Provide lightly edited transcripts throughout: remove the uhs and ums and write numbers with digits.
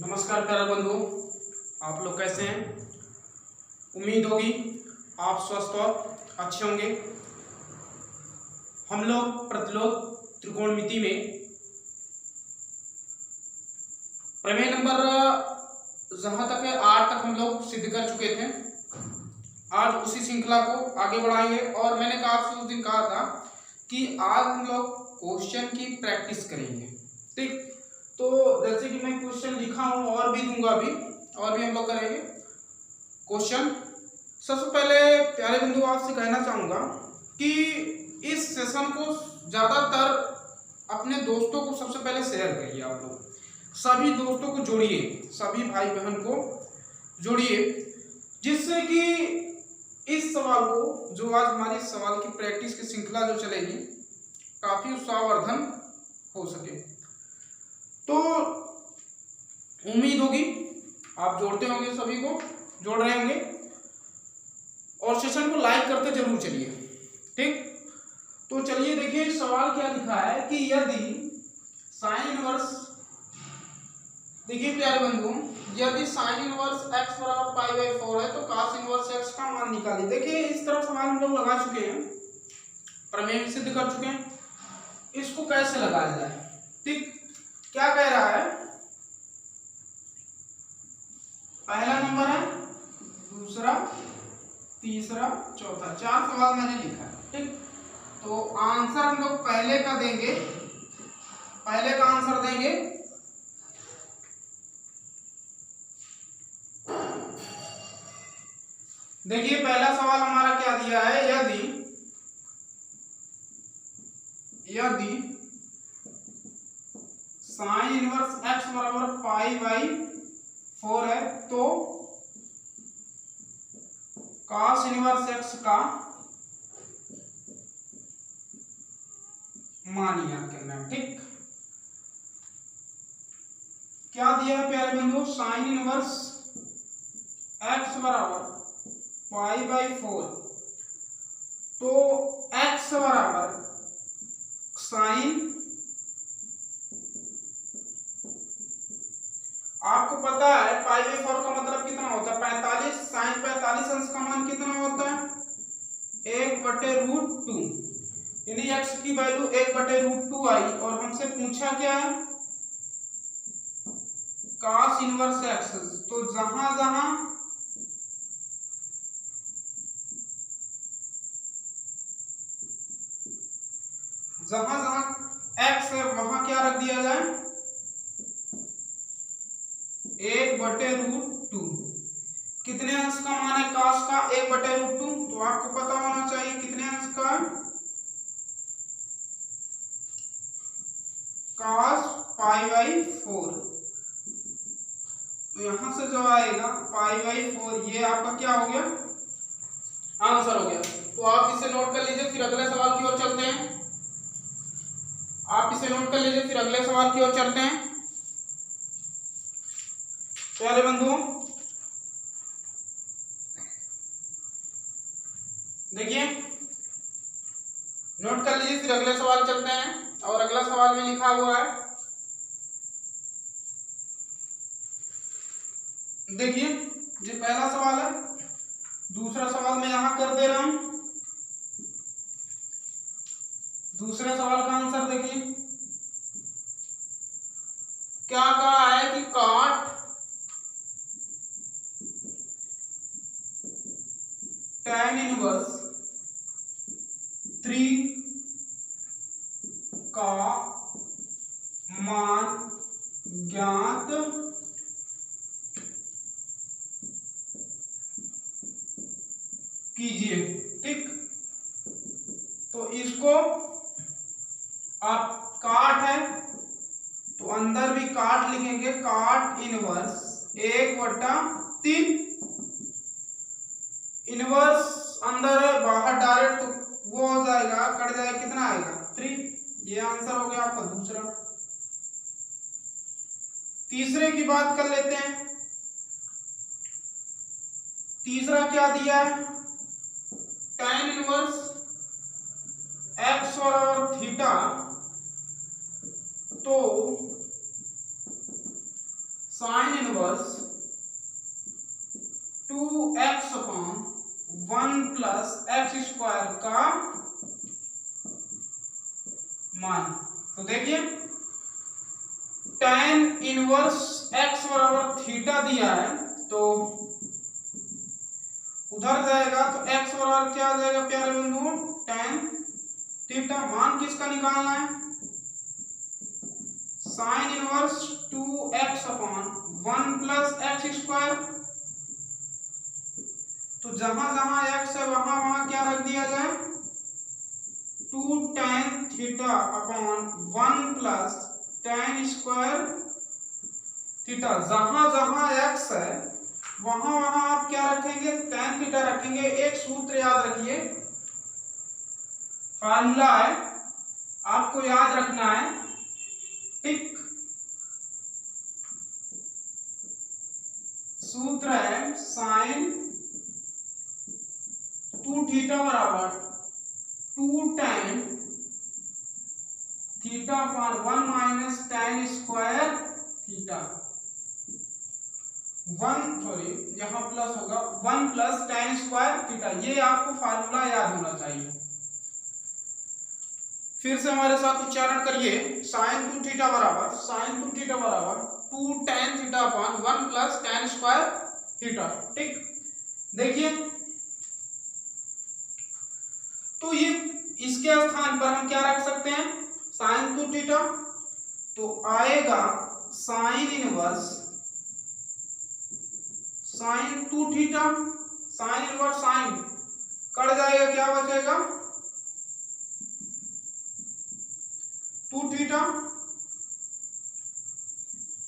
नमस्कार प्यारे बंधु, आप लोग कैसे हैं। उम्मीद होगी आप स्वस्थ और अच्छे होंगे। हम लोग प्रतिलोक त्रिकोणमिति में प्रमेय नंबर जहां तक है 8 तक हम लोग सिद्ध कर चुके थे। आज उसी श्रृंखला को आगे बढ़ाएंगे और मैंने कहा आपसे उस दिन कहा था कि आज हम लोग क्वेश्चन की प्रैक्टिस करेंगे। ठीक, तो जैसे कि मैं क्वेश्चन लिखा हूं और भी दूंगा अभी, और भी हम लोग करेंगे क्वेश्चन। सबसे पहले प्यारे बंधु आपसे कहना चाहूंगा कि इस सेशन को ज्यादातर अपने दोस्तों को सबसे पहले शेयर करिए। आप लोग सभी दोस्तों को जोड़िए, सभी भाई बहन को जोड़िए, जिससे कि इस सवाल को, जो आज हमारी सवाल की प्रैक्टिस की श्रृंखला जो चलेगी, काफी उत्साहवर्धन हो सके। तो उम्मीद होगी आप जोड़ते होंगे, सभी को जोड़ रहे होंगे और सेशन को लाइक करते जरूर चलिए। ठीक, तो चलिए देखिए सवाल क्या लिखा है कि यदि साइन इनवर्स, देखिए प्यारे बंधु, यदि साइन इनवर्स x बराबर π/4 है तो cos इनवर्स x का मान निकालिए। देखिए इस तरफ सवाल हम लोग लगा चुके हैं, प्रमेय भी सिद्ध कर चुके हैं, इसको कैसे लगाया जाए। ठीक, क्या कह रहा है, पहला नंबर है, दूसरा, तीसरा, चौथा, 4 सवाल मैंने लिखा है। ठीक, तो आंसर हम लोग पहले का देंगे, पहले का आंसर देंगे देखिए पहला सवाल हमारा क्या दिया है, यदि साइन इनवर्स x बराबर π/4 है तो cos इनवर्स x का मान याद करना है। ठीक, क्या दिया है प्यारे बंधु, साइन इनवर्स x बराबर π/4 तो x बराबर साइन, आपको पता है π/4 का मतलब कितना होता है, 45। साइन 45 अंश का मान कितना होता है, 1/√2, यानी x की वैल्यू 1/√2 आई और हमसे पूछा क्या है, cos इनवर्स x। तो जहां जहां x है वहां क्या रख दिया जाए, 1/√2। कितने अंश का मान है cos का, 1/√2, तो आपको पता होना चाहिए कितने अंश का, cos π/4। तो यहां से जो आएगा π/4, ये आपका क्या हो गया, आंसर हो गया। तो आप इसे नोट कर लीजिए, फिर अगले सवाल की ओर चलते हैं। आप इसे नोट कर लीजिए, फिर अगले सवाल की ओर चलते हैं। प्यारे बंधु देखिए, नोट कर लीजिए, फिर अगले सवाल चलते हैं। और अगला सवाल में लिखा हुआ है, देखिए ये पहला सवाल है, दूसरा सवाल मैं यहां कर दे रहा हूं। दूसरे सवाल का आंसर देखिए, क्या कहा है कि cot tan इनवर्स 3 का मान ज्ञात कीजिए। ठीक, तो इसको आप काट है तो अंदर भी काट लिखेंगे, काट इनवर्स 1/3, इनवर्स अंदर है बाहर डायरेक्ट, तो वो हो जाएगा, कट जाएगा, कितना आएगा 3। ये आंसर हो गया आपका दूसरा। तीसरे की बात कर लेते हैं। तीसरा क्या दिया है, tan इनवर्स x बराबर थीटा तो sine inverse 2x upon 1 plus x square का मान। तो देखिए tan इनवर्स x बराबर थीटा दिया है, तो उधर जाएगा तो x बराबर क्या आ जाएगा प्यारे बंधुओं, tan थीटा। मान किसका निकालना है, sine inverse 2x upon 1 plus x square. तो जहां जहां x है वहां वहां क्या रख दिया जाए, 2 tan theta upon 1 plus tan square theta. जहां जहां x है वहां वहां आप क्या रखेंगे, tan थीटा रखेंगे। एक सूत्र याद रखिए, फार्मूला है, आपको याद रखना है, ठीक। सूत्र है साइन 2 थीटा बराबर 2 tan theta upon 1 minus tan square theta. 1 sorry यहां प्लस होगा, 1 प्लस tan स्क्वायर थीटा। ये आपको फार्मूला याद होना चाहिए। फिर से हमारे साथ उच्चारण करिए, साइन 2 थीटा बराबर 2 tan theta upon 1 plus tan square theta, ठीक। देखिए तो ये इसके स्थान पर हम क्या रख सकते हैं, साइन 2 थीटा, तो आएगा sine inverse sine 2 theta, sine inverse sine cut जाएगा, क्या बचेगा 2 थीटा,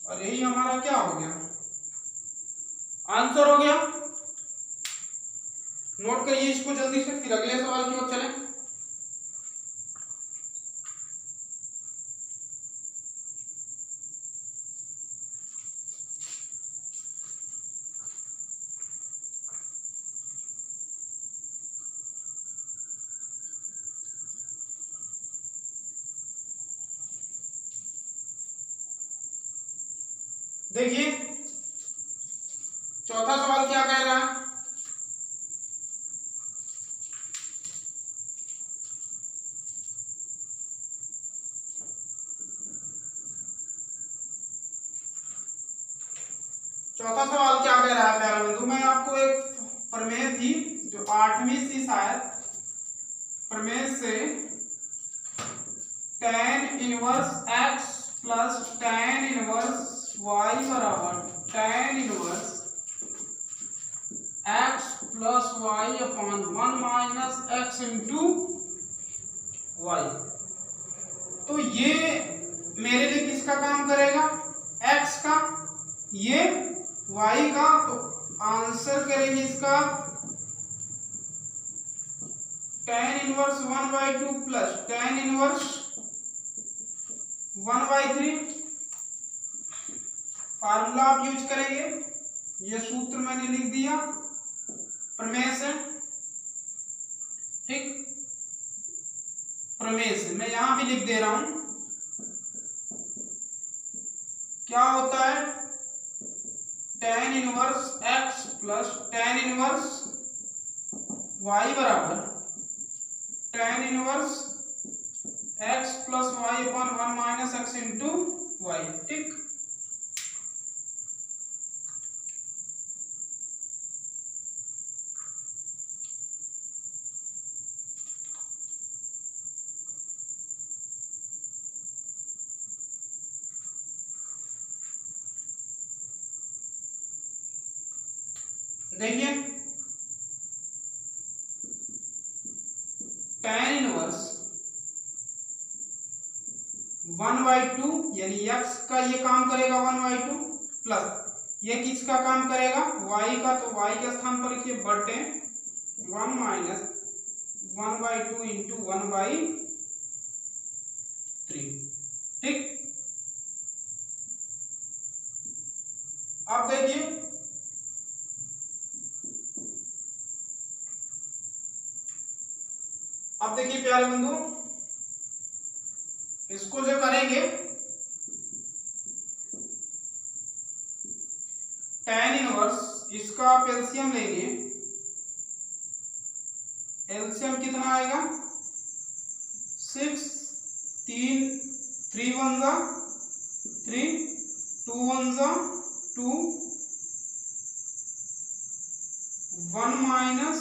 और यही हमारा क्या हो गया, आंसर हो गया। नोट करिए इसको जल्दी से, फिर अगले सवाल की ओर चलें। देखिए चौथा सवाल क्या कह रहा है, चौथा सवाल क्या कह रहा है प्यारे बंधु। मैं आपको एक प्रमेय थी जो 8वीं सी शायद, प्रमेय से tan inverse x plus tan inverse y बराबर tan inverse x plus y upon 1 minus x into y. तो ये मेरे लिए किसका काम करेगा, x का, ये y का। तो आंसर करेंगे इसका tan inverse 1/2 plus tan inverse 1/3। Formula आप यूज करेंगे, ये सूत्र मैंने लिख दिया प्रमेय से, ठीक। प्रमेय से मैं यहां भी लिख दे रहा हूं, क्या होता है tan inverse x plus tan inverse y बराबर tan inverse x plus y upon 1 minus x into y, ठीक। देखिए tan इनवर्स 1/2 यानी x का ये काम करेगा 1/2 प्लस ये किसका काम करेगा, y का। तो y के स्थान पर लिखिए बटे 1 माइनस 1/2 इंटू 1/3, ठीक। अब देखिए प्यारे बंधु, इसको जो करेंगे tan इनवर्स, इसका आप एलसीएम लेंगे, एलसीएम कितना आएगा 6, 3 1 जा 3, 2 1 जा 2, 1 माइनस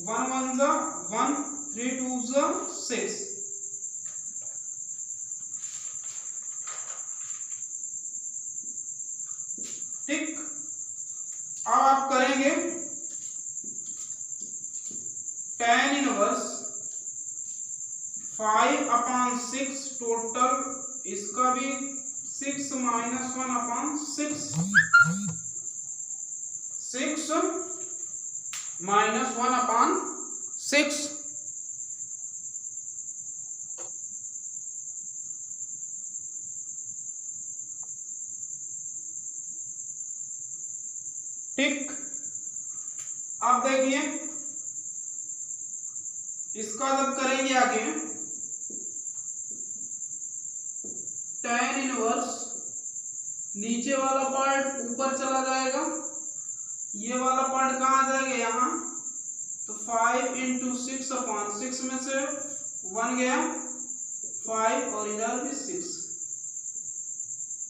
1 1 जा 1, 3 2 जा 6। ठीक, अब आप करेंगे tan इनवर्स 5/6 टोटल, इसका भी 6 माइनस 1/6, 6 माइनस 1/6। ठीक, अब देखिए इसका जब करेंगे आगे tan इनवर्स, नीचे वाला पार्ट ऊपर चला जाएगा, ये वाला पार्ट कहाँ आ जाएगा यहाँ, तो 5 × 6/6 में से 1 गया 5 और इधर भी 6,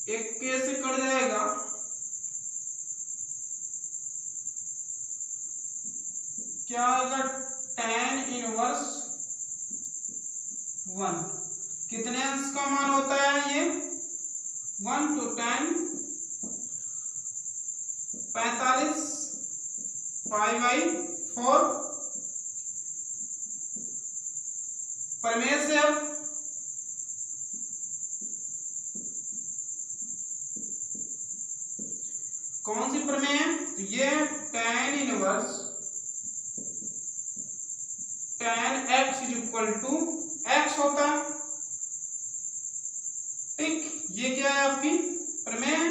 एक कैसे कट जाएगा, क्या आएगा tan इनवर्स 1, कितने अंश का मान होता है ये 1, तो tan 45 5/4। प्रमेय से अब कौन सी प्रमेय है, तो ये tan inverse tan x = x होता है। ठीक, ये क्या है आपकी प्रमेय,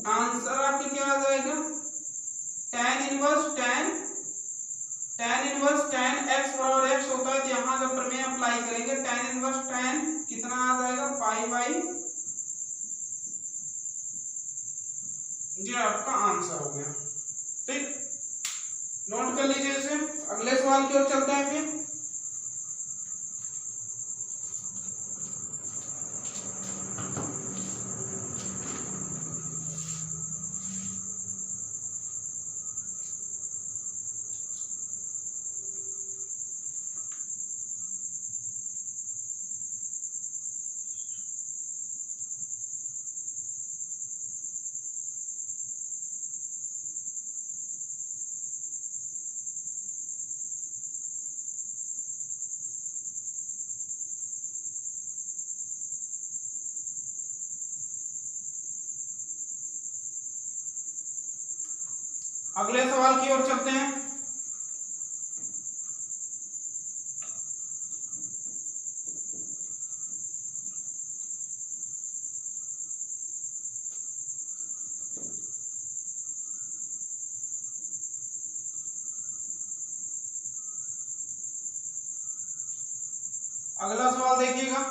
आंसर आपकी क्या आ जाएगा tan इनवर्स tan x बराबर x होता है, तो यहां जब प्रमेय अप्लाई करेंगे tan इनवर्स tan कितना आ जाएगा 5/, ये आपका आंसर हो गया। ठीक, नोट कर लीजिए इसे, अगले सवाल की ओर चलते हैं फिर। अगले सवाल की ओर चलते हैं। अगला सवाल देखिएगा,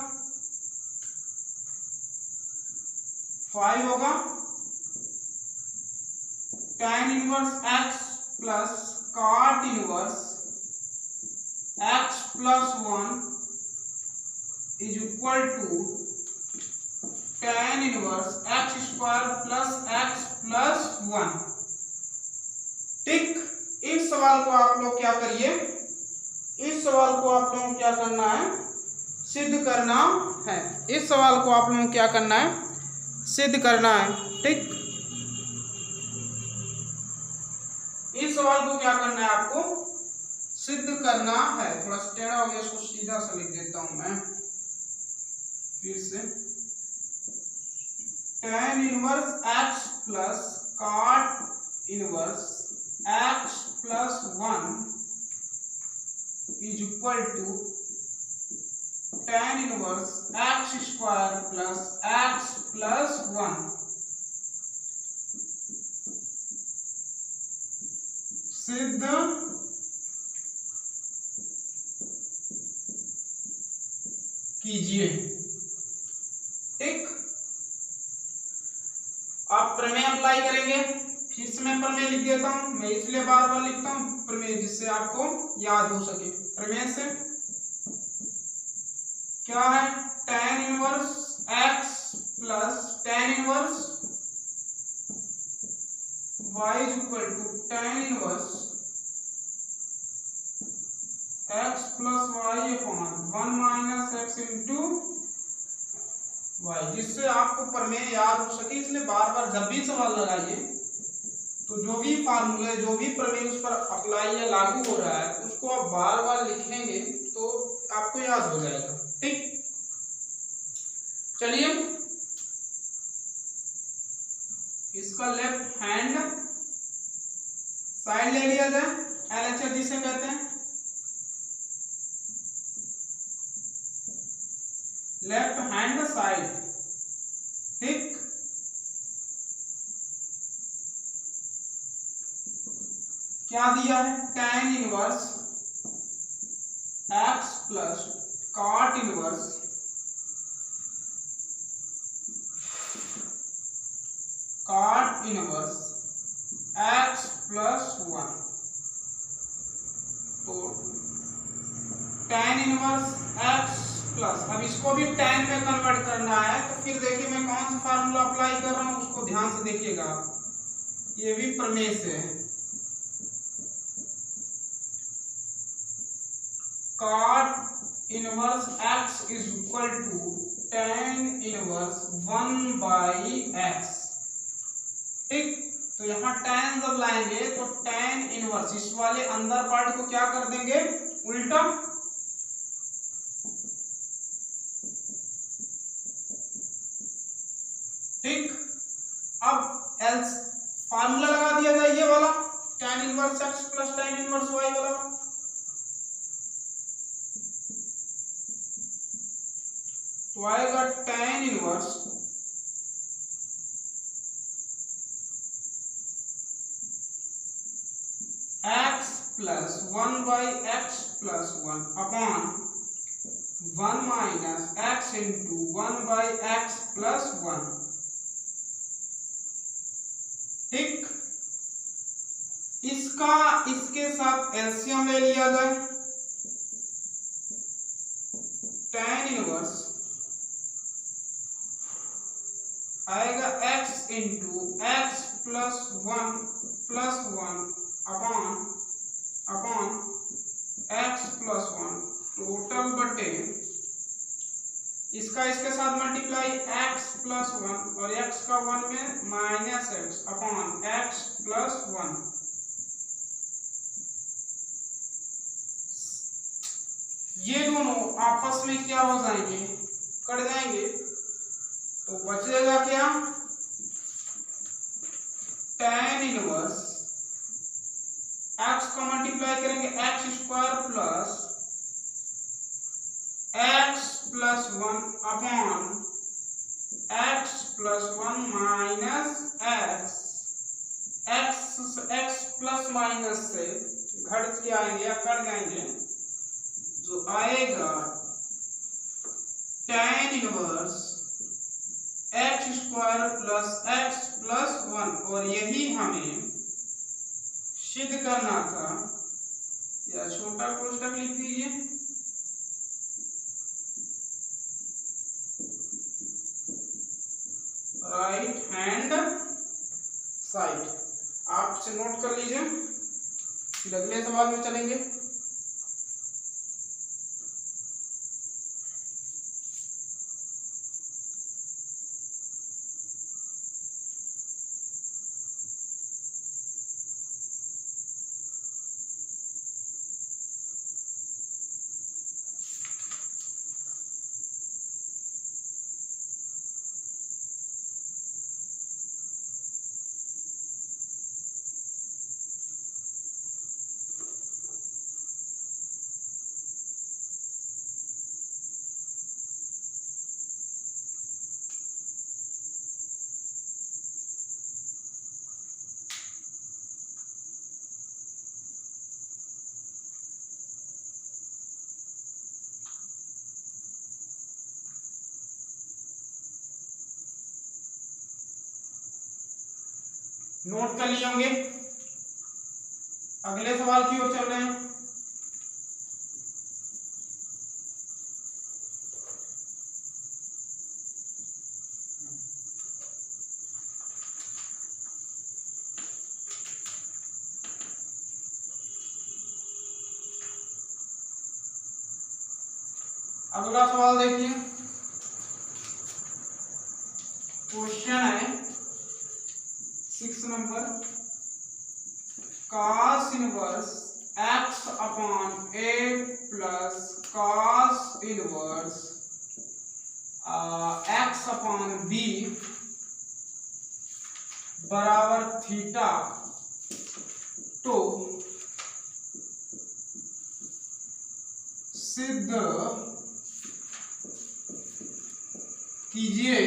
5 होगा tan inverse x plus cot inverse x plus 1 is equal to tan inverse x square plus x plus 1। ठीक, इस सवाल को आप लोग क्या करिए, इस सवाल को आप लोगों को क्या करना है, सिद्ध करना है। इस सवाल को आप लोगों को क्या करना है, सिद्ध करना है। ठीक, इस सवाल को क्या करना है, आपको सिद्ध करना है। थोड़ा सा टेढ़ा हो गया, इसको सीधा सा लिख देता हूं मैं फिर से, tan inverse x plus cot inverse x plus 1 is equal to tan inverse x square plus x plus 1। सिद्ध कीजिए। ठीक, आप प्रमेय अप्लाई करेंगे। फिर से मैं प्रमेय लिख देता हूं, मैं इसलिए बार बार लिखता हूं प्रमेय जिससे आपको याद हो सके। प्रमेय से क्या है, tan inverse x plus tan inverse y is equal to tan inverse x plus y upon 1 minus x into y, जिससे आपको प्रमेय याद हो सके। इसलिए बार बार जब भी सवाल लगाइए तो जो भी फार्मूला, जो भी प्रमेय उस पर अप्लाई या लागू हो रहा है उसको आप बार बार लिखेंगे तो आपको याद हो जाएगा। ठीक, चलिए इसका लेफ्ट हैंड साइड ले लिया जाए, LHS जिसे कहते हैं, लेफ्ट हैंड साइड। ठीक, क्या दिया है, tan inverse x plus cot inverse x plus 1। तो tan इनवर्स x प्लस, अब इसको भी tan में कन्वर्ट करना है तो फिर देखिए मैं कौन सा फार्मूला अप्लाई कर रहा हूं, उसको ध्यान से देखिएगा आप, ये भी प्रमेय से है। cot inverse x is equal to tan inverse 1 by x। ठीक, तो यहाँ tan जब लाएंगे तो tan इनवर्स इस वाले अंदर पार्ट को क्या कर देंगे, उल्टा। ठीक, अब एल्स फार्मूला लगा दिया जाए ये वाला tan inverse x plus tan inverse y वाला। तो आएगा tan inverse x plus 1 by x plus 1 upon 1 minus x into 1 by x plus 1। ठीक, इसका इसके साथ एलसीएम ले लिया जाए, tan इनवर्स आएगा x into x plus 1 upon x plus 1 total बटे इसका इसके साथ मल्टीप्लाई x प्लस 1 और x का 1 में minus x upon x plus 1। ये दोनों आपस में क्या हो जाएंगे, कट जाएंगे, तो बचेगा क्या, tan इनवर्स x का मल्टीप्लाई करेंगे x square plus x plus 1 upon x plus 1 minus x plus minus से घट के आएंगे या कट जाएंगे, जो आएगा tan inverse x square plus x plus 1। और यही हमें सिद्ध करना था, या छोटा कोष्टक लिख दीजिए, राइट हैंड साइड। आपसे नोट कर लीजिए, फिर अगले सवाल में चलेंगे। नोट कर लिए होंगे। अगले सवाल की ओर चल रहे हैं। अगला सवाल देखिए, क्वेश्चन है 6 number, cos inverse x upon a plus cos inverse x upon b बराबर थीटा, तो सिद्ध कीजिए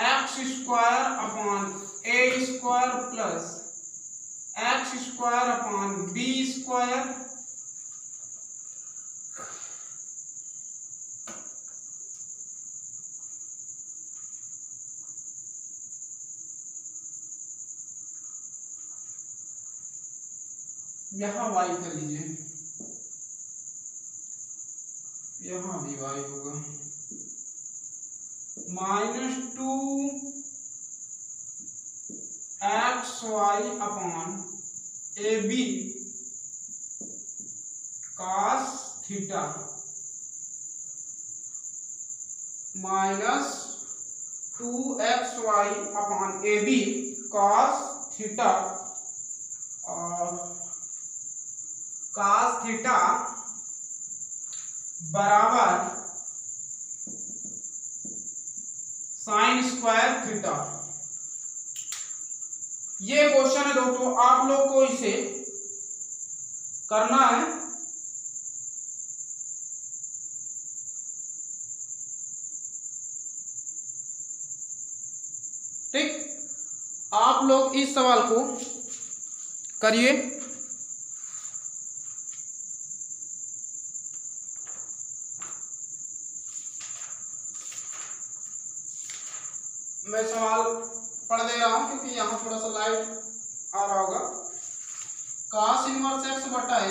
x square upon a square plus x square upon b square यहां वाई कर लीजिए, यहां भी वाई होगा, -2 x y upon a b cos theta -2 x y upon a b cos theta cos theta बराबर साइन स्क्वायर थीटा। ये question है दोस्तों, आप लोग को इसे करना है। ठीक, आप लोग इस सवाल को करिए। मैं सवाल पढ़ दे रहा हूं क्योंकि यहाँ थोड़ा सा लाइट आ रहा होगा। cos इनवर्स x बटा a,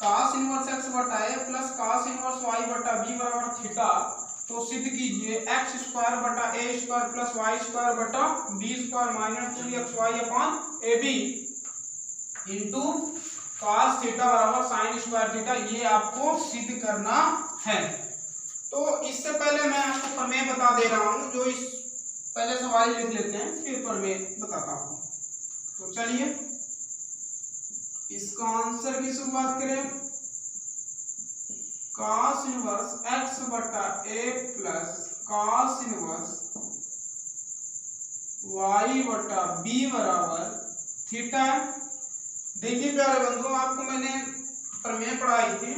cos इनवर्स x बटा a plus cos inverse y बटा b बराबर थीटा, तो सिद्ध कीजिए x स्क्वायर बटा a square plus y square बटा b square minus 2xy upon ab into cos theta बराबर साइन स्क्वायर थीटा। ये आपको सिद्ध करना है। तो इससे पहले मैं आपको प्रमेय बता दे रहा हूं, जो इस पहले सवाल लिख लेते हैं फिर प्रमेय बताता हूं। तो चलिए इसका आंसर की शुरुआत करें। cos इनवर्स x बटा a plus cos inverse y बटा b बराबर थीटा। देखिए प्यारे बंधुओं, आपको मैंने प्रमेय पढ़ाई थी,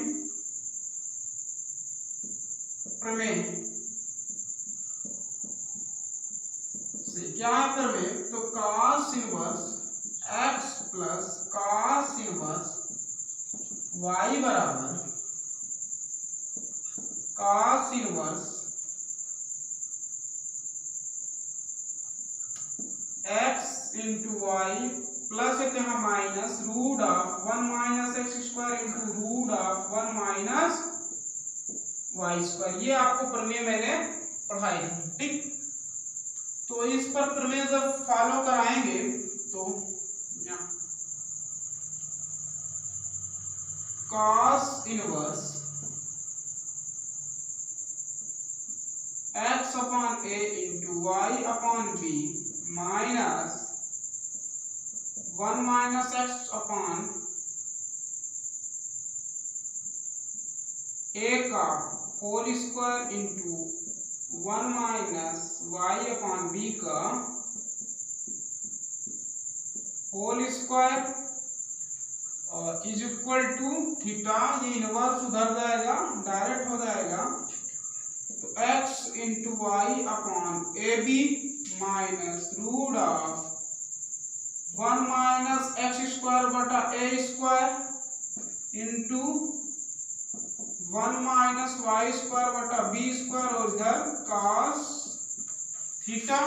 प्रमेय क्या है प्रमेय, तो cos inverse x plus cos inverse y बराबर cos inverse x into y plus यहाँ minus root of 1 minus x square into root of 1 minus y square. ये आपको प्रमेय मैंने पढ़ाई थी। ठीक, तो इस पर प्रमेय जब फॉलो कराएंगे तो cos inverse x upon a into y upon b minus 1 minus x upon a का whole square into 1 minus y upon b का होल स्क्वायर और इज इक्वल टू थीटा। ये इनवर्स उधर जाएगा, डायरेक्ट हो जाएगा, तो x into y upon a b minus root of 1 minus x square बटा a square into 1 minus y square बटा बी स्क्वायर और इधर cos थीटा।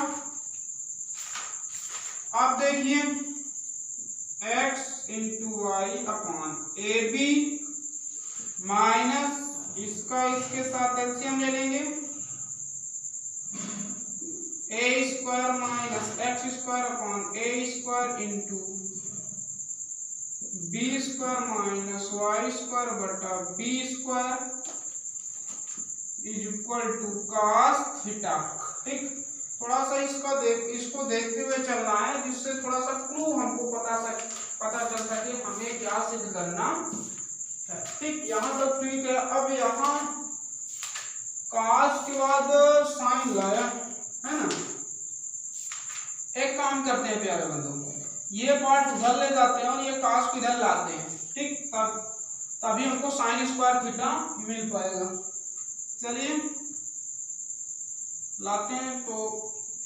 अब देखिए x into y upon a b minus इसका इसके साथ एलसीएम ले लेंगे, a square minus x square upon a square into b square minus y square बटा b square is equal to cos theta. ठीक, थोड़ा सा इसको देखते हुए चलना है, जिससे थोड़ा सा क्लू हमको पता चल सके हमें क्या सिद्ध करना है। ठीक, यहाँ तक ठीक है। अब यहाँ कॉस के बाद साइन लाया है ना। एक काम करते हैं प्यारे बंधुओं, ये पार्ट उधर ले जाते हैं और ये कॉस को इधर लाते हैं। ठीक, तभी हमको साइन स्क्वायर थीटा मिल पाएगा। चलिए लाते हैं, तो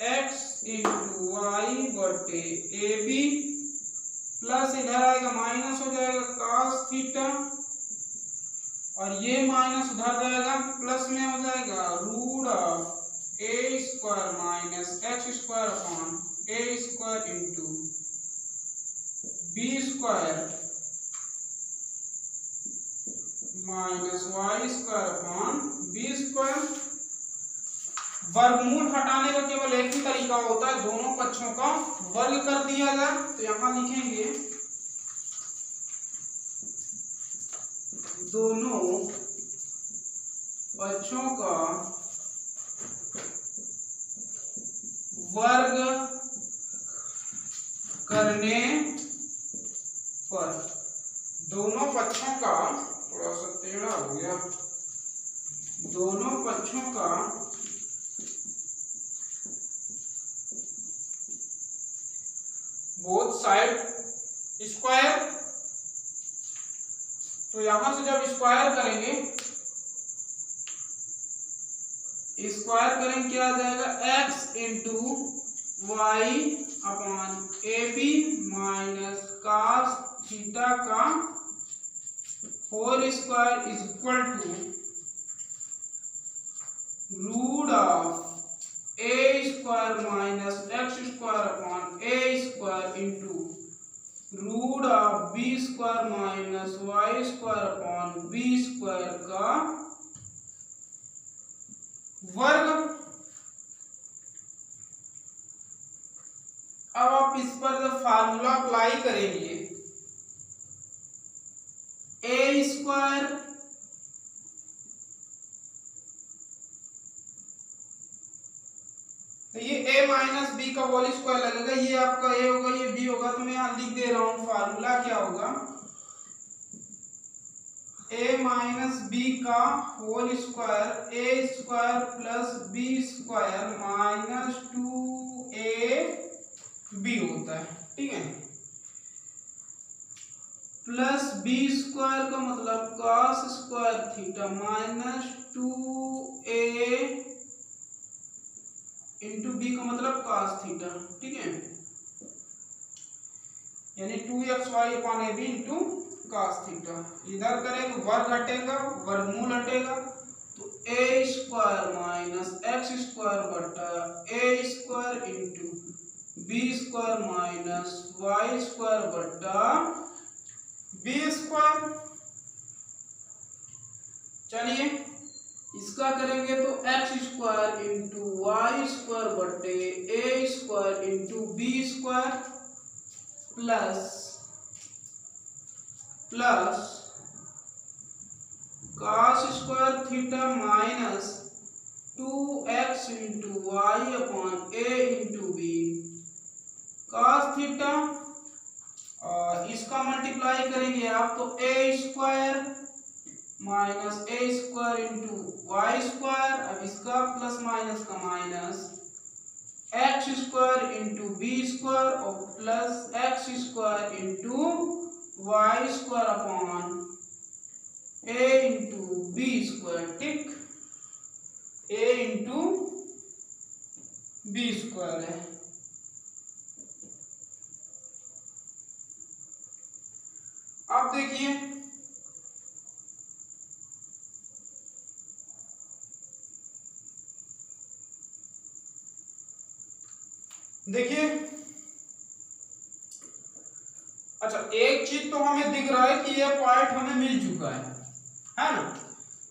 x इंटू वाई बटे ए बी प्लस इधर आएगा माइनस हो जाएगा कॉस थीटा, और ये माइनस उधर जाएगा प्लस में हो जाएगा root of a square minus x square upon a square into b square minus y square upon b square. वर्गमूल हटाने का केवल एक ही तरीका होता है, दोनों पक्षों का वर्ग कर दिया जाए। तो यहां लिखेंगे दोनों पक्षों का वर्ग करने पर, दोनों पक्षों का, थोड़ा सा टेढ़ा हो गया, दोनों पक्षों का बोथ साइड स्क्वायर। तो यहां से जब स्क्वायर करेंगे क्या आ जाएगा x into y upon a b minus cos theta का whole square is equal to root of a square minus x square upon a square into root of b square minus y square upon b square का वर्ग। अब आप इस पर जब formula apply करेंगे, ए square तो ये a माइनस बी का होल स्क्वायर लगेगा, ये आपका a होगा, ये b होगा। तो मैं यहां लिख दे रहा हूं फार्मूला क्या होगा, a माइनस बी का whole square a square plus b square minus 2ab होता है। ठीक है, प्लस बी स्क्वायर का मतलब cos square theta minus 2a into b का मतलब कॉस थीटा। ठीक है, यानी 2xy upon a b into cos theta. इधर करेंगे वर्ग हटेगा, वर्गमूल हटेगा, तो a square minus x square बटा a square into b square minus y square बटा बी स्क्वायर। चलिए इसका करेंगे तो x square into y square बटे a square into b square plus cos square theta minus 2x into y upon a into b cos theta, और इसका multiply करेंगे आप तो a square minus a square into y square, अब इसका plus minus का minus x square into b square और plus x square into y square upon a into b square. ठीक, ए इंटू बी स्क्वायर है। अब देखिए देखिए, अच्छा एक चीज तो हमें दिख रहा है कि ये पॉइंट हमें मिल चुका है ना।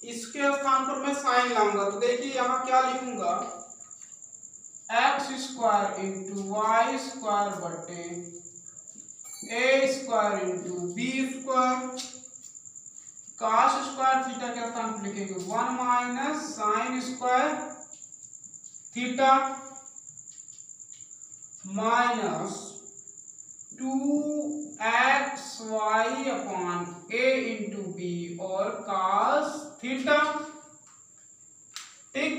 इसके स्थान पर मैं साइन लाऊंगा, तो देखिए यहाँ क्या लिखूंगा, x² इंटू वाई स्क्वायर बटे a² into b², cos square theta के स्थान पर लिखेंगे 1 minus sine square theta minus 2xy upon a into b और cos थीटा। ठीक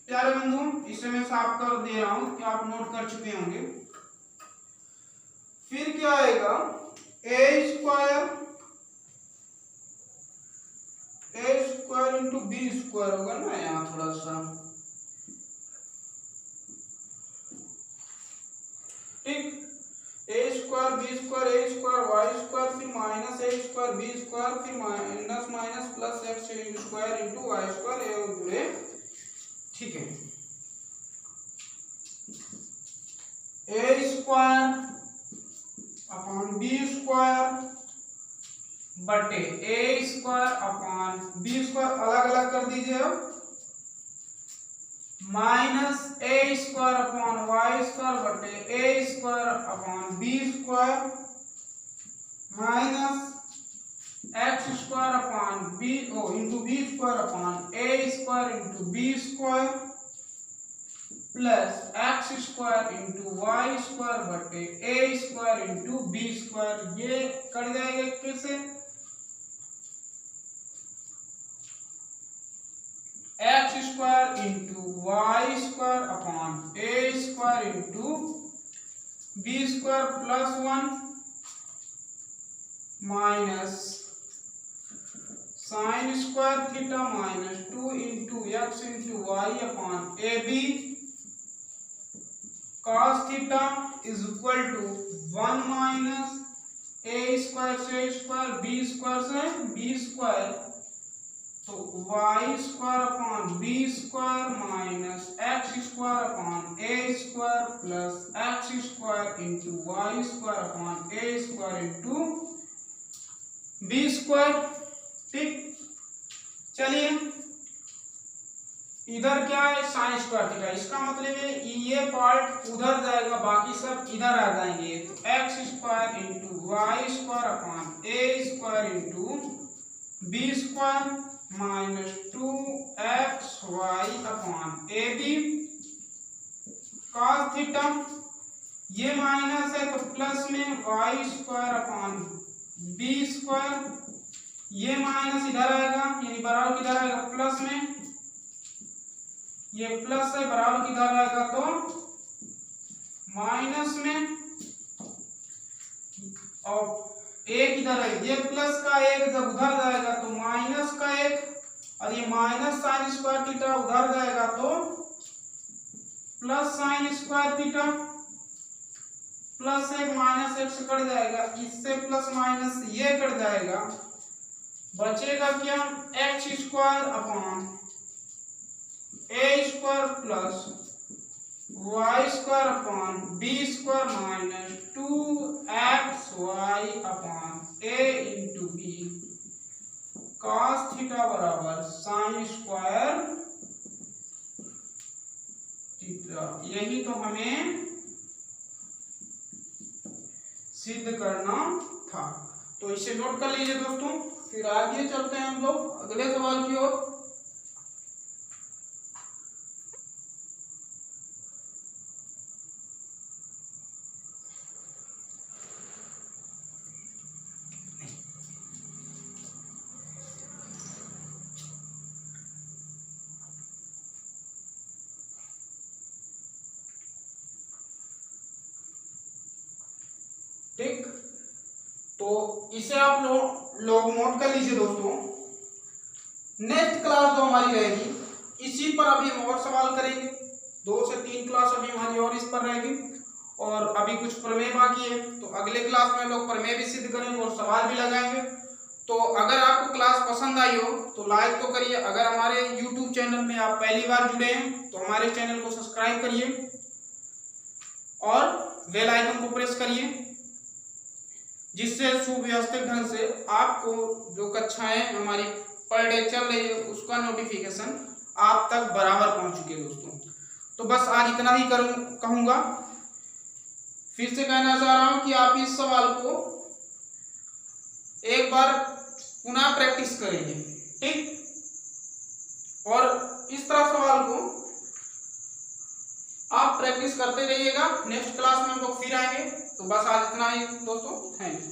प्यारे बंधु, इसे मैं साफ कर दे रहा हूं कि आप नोट कर चुके होंगे। फिर क्या आएगा, a² इंटू b² होगा ना, यहाँ थोड़ा सा। ठीक, a² b² a² y², फिर माइनस a² b², फिर minus minus plus x² into y² जुड़े। ठीक है, a² अपॉन b² बटे a² अपॉन b² अलग अलग कर दीजिए अब, माइनस a² अपॉन y² बटे a² upon b² minus x² upon b into b² upon a² into b² plus x² into y² बटे a² इंटू b²। ये कट जाएगा कैसे, x² into y² upon a² into b² plus 1 minus sine square theta minus 2 into x into y upon a b cos theta is equal to 1 minus a² से a² b² से b², तो y² upon b² minus x² upon a² plus x² into y² upon a² into b²। ठीक, चलिए इधर क्या है, sign square theta, इसका मतलब है ये पार्ट उधर जाएगा, बाकी सब इधर आ जाएंगे। तो x² into y² upon a² into b² minus 2xy upon a b cos theta, ये माइनस है तो प्लस में y² अपॉन b², ये माइनस इधर आएगा यानी बराबर किधर आएगा, प्लस में, ये प्लस है बराबर किधर आएगा तो माइनस में, और एक इधर है, ये प्लस का एक जब उधर जाएगा तो माइनस का एक, और ये माइनस साइन स्क्वायर थीटा उधर जाएगा तो plus sign square theta, plus एक माइनस एक से कट जाएगा, इससे प्लस माइनस ये कट जाएगा, बचेगा क्या, x² upon a² plus y² upon b² minus 2xy upon a into b cos theta बराबर साइन स्क्वायर थीटा। यही तो हमें सिद्ध करना था, तो इसे नोट कर लीजिए दोस्तों। फिर आगे चलते हैं हम लोग अगले सवाल की ओर। ठीक, तो इसे आप लोग नोट कर लीजिए दोस्तों। नेक्स्ट क्लास जो हमारी रहेगी इसी पर अभी हम और सवाल करेंगे, 2 से 3 क्लास अभी हमारी और इस पर रहेगी, और अभी कुछ प्रमेय बाकी है, तो अगले क्लास में लोग प्रमेय भी सिद्ध करेंगे और सवाल भी लगाएंगे। तो अगर आपको क्लास पसंद आई हो तो लाइक तो करिए, अगर हमारे YouTube चैनल में आप पहली बार जुड़े हैं तो हमारे चैनल को सब्सक्राइब करिए, और बेल आइकन को प्रेस करिए, जिससे सुव्यवस्थित ढंग से आपको जो कक्षाएं हमारी पर डे चल रही है उसका नोटिफिकेशन आप तक बराबर पहुंच चुके दोस्तों। तो बस आज इतना ही कहूंगा। फिर से कहना चाह रहा हूं कि आप इस सवाल को एक बार पुनः प्रैक्टिस करेंगे, ठीक, और इस तरह सवाल को आप प्रैक्टिस करते रहिएगा। नेक्स्ट क्लास में हम लोग फिर आएंगे। तो बस आज इतना ही दोस्तों, थैंक यू।